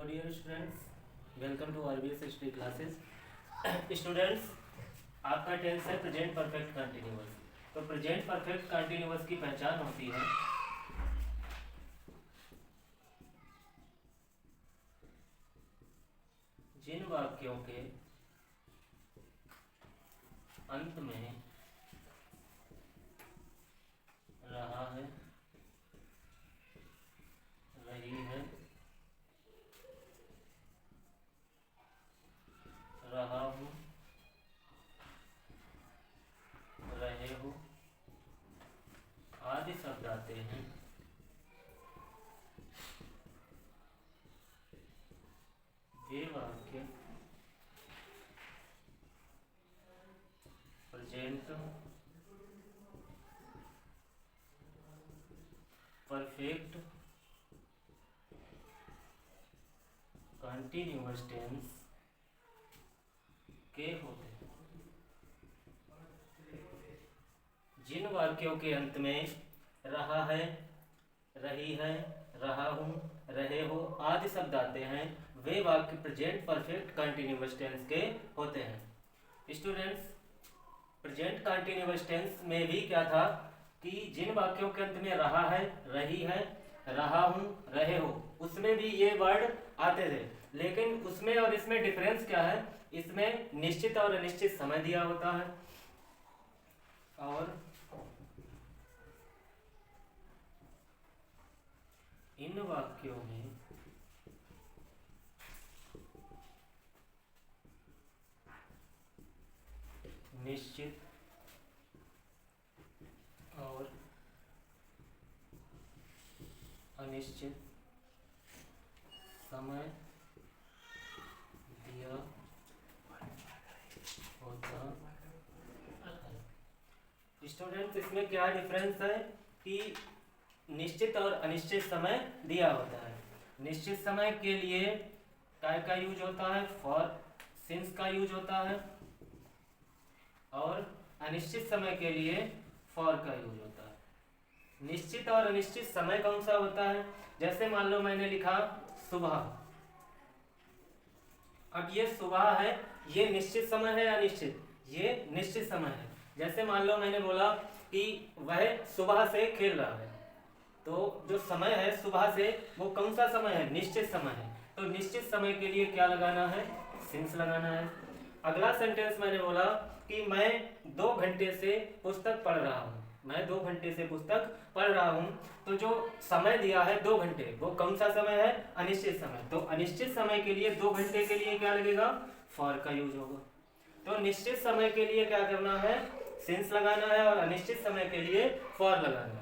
Hello dear students, welcome to RBS history classes. Students, आपका tense है present perfect continuous. तो present perfect continuous की पहचान होती है जिन वाक्यों के अंत में रहा है, रही है, रहा हूँ, रहे हो आदि शब्द आते हैं। ये वाक्य प्रेजेंट परफेक्ट कंटिन्यूअस टेंस के होते हैं। जिन वाक्यों के अंत में रहा है, रही है, रहा हूँ, रहे हो आदि शब्द आते हैं, वे वाक्य प्रेजेंट परफेक्ट कंटिन्यूअस टेंस के होते हैं। स्टूडेंट्स, प्रेजेंट कंटिन्यूअस टेंस में भी क्या था कि जिन वाक्यों के अंत में रहा है, रही है, रहा हूँ, रहे हो, उसमें भी ये वर्ड आते थे। लेकिन उसमें और इसमें डिफरेंस क्या है? इसमें निश्चित और अनिश्चित समय दिया होता है और इन वाक्यों में निश्चित और अनिश्चित समय दिया होता है। स्टूडेंट्स, इसमें क्या डिफरेंस है कि निश्चित और अनिश्चित समय दिया होता है। निश्चित समय के लिए काय का यूज होता है, फॉर, सिंस का यूज होता है, और अनिश्चित समय के लिए फॉर का यूज होता है। निश्चित और अनिश्चित समय कौन सा होता है? जैसे मान लो मैंने लिखा सुबह। अब ये सुबह है, ये निश्चित समय है या अनिश्चित? ये निश्चित समय है। जैसे मान लो मैंने बोला कि वह सुबह से खेल रहा है, तो जो समय है सुबह से, वो कौन सा समय है? निश्चित समय है। तो निश्चित समय के लिए क्या लगाना है? सिंस लगाना है। अगला सेंटेंस मैंने बोला कि मैं 2 घंटे से पुस्तक पढ़ रहा हूँ, मैं 2 घंटे से पुस्तक पढ़ रहा हूँ, तो जो समय दिया है 2 घंटे, वो कौन सा समय है? अनिश्चित समय। तो अनिश्चित समय के लिए 2 घंटे के लिए क्या लगेगा? फॉर का यूज होगा। तो निश्चित समय के लिए क्या करना है? सिंस लगाना है, और अनिश्चित समय के लिए फॉर लगाना है।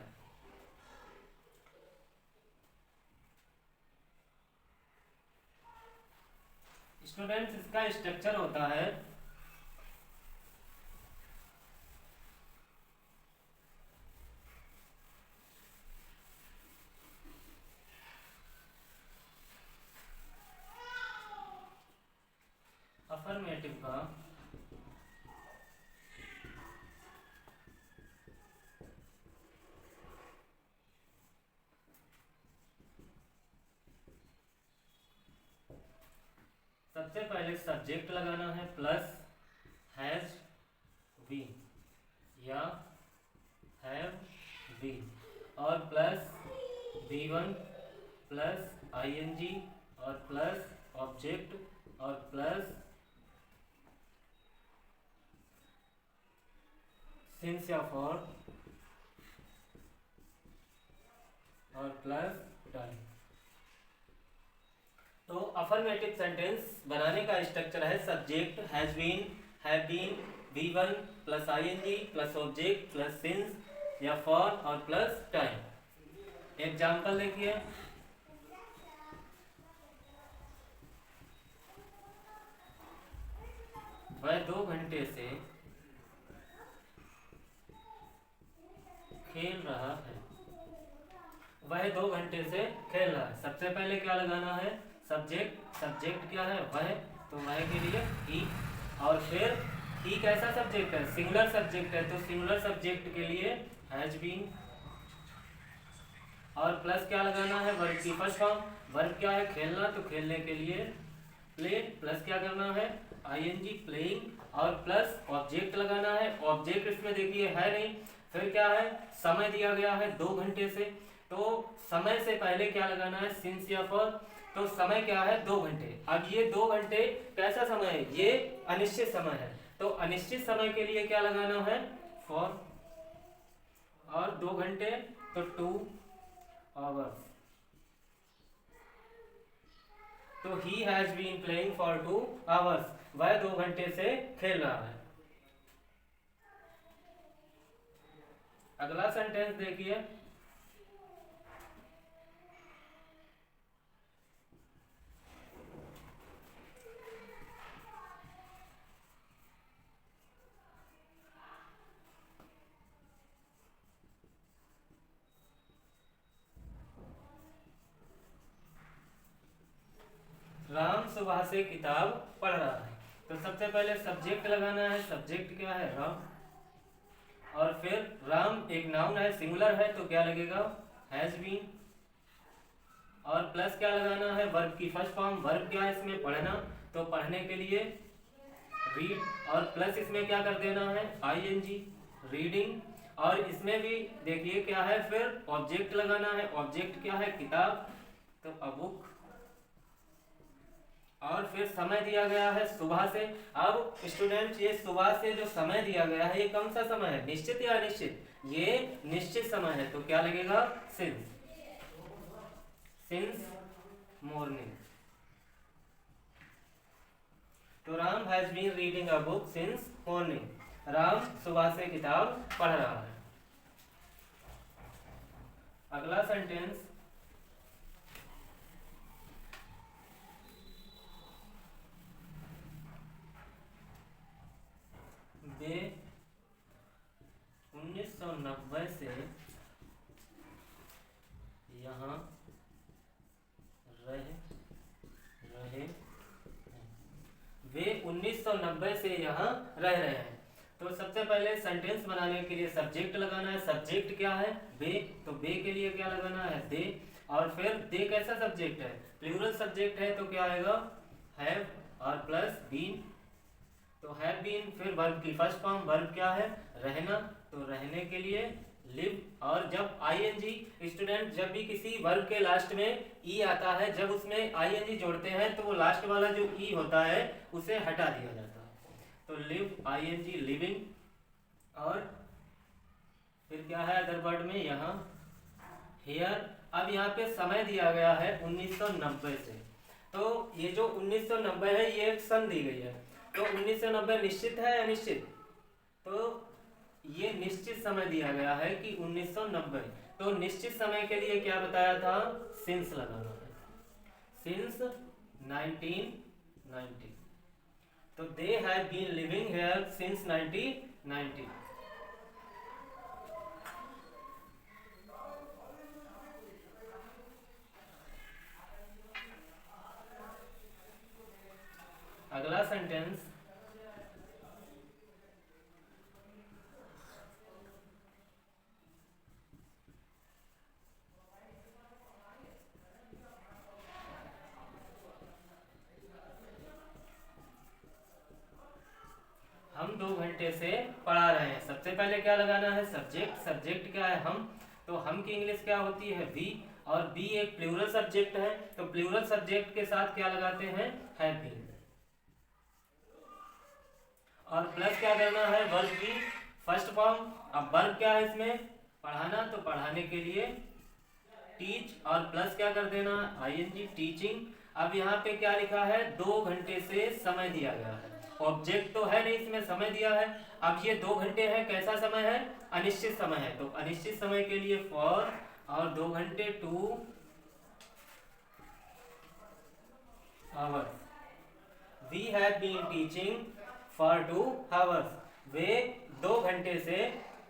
स्टूडेंट्स, इसका स्ट्रक्चर होता है अफर्मेटिव का सबसे पहले सब्जेक्ट लगाना है प्लस हैज बीन या हैव बीन, और प्लस B1 प्लस ING और प्लस ऑब्जेक्ट और प्लस सिंस या फॉर और प्लस टाइम। तो अफर्मेटिव सेंटेंस बनाने का स्ट्रक्चर है subject has been, have been, B1 plus ING plus object plus since या फॉर और प्लस टाइम। एग्जाम्पल देखिए, वह 2 घंटे से खेल रहा है, वह 2 घंटे से खेल रहा है। सबसे पहले क्या लगाना है? सब्जेक्ट। सब्जेक्ट क्या है? वह, तो वह के लिए ही, और फिर ही कैसा सब्जेक्ट है? सिंगुलर सब्जेक्ट है, तो सिंगुलर सब्जेक्ट के लिए हैज बीन, और प्लस क्या लगाना है, वर्ब की फर्स्ट फॉर्म। वर्ब क्या है, खेलना, तो खेलने के लिए प्ले, प्लस क्या करना है, आईएनजी प्लेइंग, और प्लस ऑब्जेक्ट लगाना है। ऑब्जेक्ट इसमें देखिए है नहीं। फिर क्या है, समय दिया गया है 2 घंटे से, तो समय से पहले क्या लगाना है, सिंस या फॉर। तो समय क्या है, 2 घंटे। अब ये 2 घंटे कैसा समय है, ये अनिश्चित समय है, तो अनिश्चित समय के लिए क्या लगाना है, फॉर। और 2 घंटे तो 2 आवर्स। तो he has been playing for 2 hours, वह 2 घंटे से खेल रहा है। अगला सेंटेंस देखिए, राम सुबह से किताब पढ़ रहा है। तो सबसे पहले सब्जेक्ट लगाना है। सब्जेक्ट क्या है, राम। और फिर राम एक नाउन है, सिंगुलर है, तो क्या लगेगा, हैज बीन। और प्लस क्या लगाना है, वर्ब की फर्स्ट फॉर्म। वर्ब क्या है इसमें, पढ़ना, तो पढ़ने के लिए रीड, और प्लस इसमें क्या कर देना है, आईएनजी, रीडिंग। और इसमें भी देखिए क्या है, फिर ऑब्जेक्ट लगाना है। ऑब्जेक्ट क्या है, किताब, तो अ बुक। और फिर समय दिया गया है सुबह से। अब स्टूडेंट, ये सुबह से जो समय दिया गया है, ये कौन सा समय है, निश्चित या अनिश्चित, ये निश्चित समय है, तो क्या लगेगा, सिंस। Since morning. तो Ram has been reading a book since morning. Ram सुबह से किताब पढ़ रहा है। अगला सेंटेंस, वे 1990 से यहाँ रहे वे 1990 से यहाँ रह रहे हैं। तो सबसे पहले सेंटेंस बनाने के लिए सब्जेक्ट लगाना है। सब्जेक्ट क्या है, बे, तो बे के लिए क्या लगाना है, दे। और फिर दे कैसा सब्जेक्ट है, प्लूरल सब्जेक्ट है, तो क्या आएगा, हैव, और प्लस बीन, तो हैव बीन। फिर वर्ब की फर्स्ट फॉर्म, वर्ब क्या है, रहना, तो रहने के लिए लिव। और जब आईएनजी, स्टूडेंट जब भी किसी वर्ब के लास्ट में ई आता है, जब उसमें आईएनजी जोड़ते हैं, तो वो लास्ट वाला जो ई होता है उसे हटा दिया जाता है। तो लिव, आईएनजी, लिविंग। और फिर क्या है अदर वर्ड में, यहाँ हियर। अब यहाँ पे समय दिया गया है 1990 से, तो ये जो 1990 है, ये एक सन दी गई है। तो 1990 निश्चित है या अनिश्चित, तो ये निश्चित समय दिया गया है कि 1990। तो निश्चित समय के लिए क्या बताया था, सिंस लगाना है, सिंस 1990। तो they have been living here since 1990। अगला सेंटेंस, हम 2 घंटे से पढ़ा रहे हैं। सबसे पहले क्या लगाना है, सब्जेक्ट। सब्जेक्ट क्या है, हम, तो हम की इंग्लिश क्या होती है, वी। और बी एक प्लूरल सब्जेक्ट है, तो प्लूरल सब्जेक्ट के साथ क्या लगाते हैं, हैव बीन। और प्लस क्या करना है, वर्ब की फर्स्ट फॉर्म। अब वर्ब क्या है इसमें, पढ़ाना, तो पढ़ाने के लिए टीच, और प्लस क्या कर देना, आईएनजी, टीचिंग। अब यहाँ पे क्या लिखा है, 2 घंटे से समय दिया गया है। ऑब्जेक्ट तो है नहीं इसमें, समय दिया है। अब ये 2 घंटे है, कैसा समय है, अनिश्चित समय है, तो अनिश्चित समय के लिए फॉर, और 2 घंटे 2 hours. We have been teaching for 2 hours. वे 2 घंटे से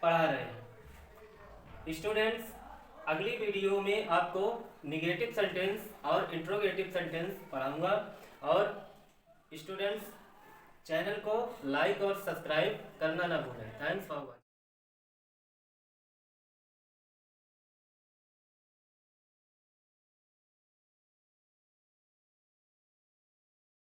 पढ़ा रहे हैं। स्टूडेंट्स, अगली वीडियो में आपको निगेटिव सेंटेंस और इंट्रोगेटिव सेंटेंस पढ़ाऊंगा। और स्टूडेंट्स, चैनल को लाइक और सब्सक्राइब करना ना भूलें। Thanks for watching.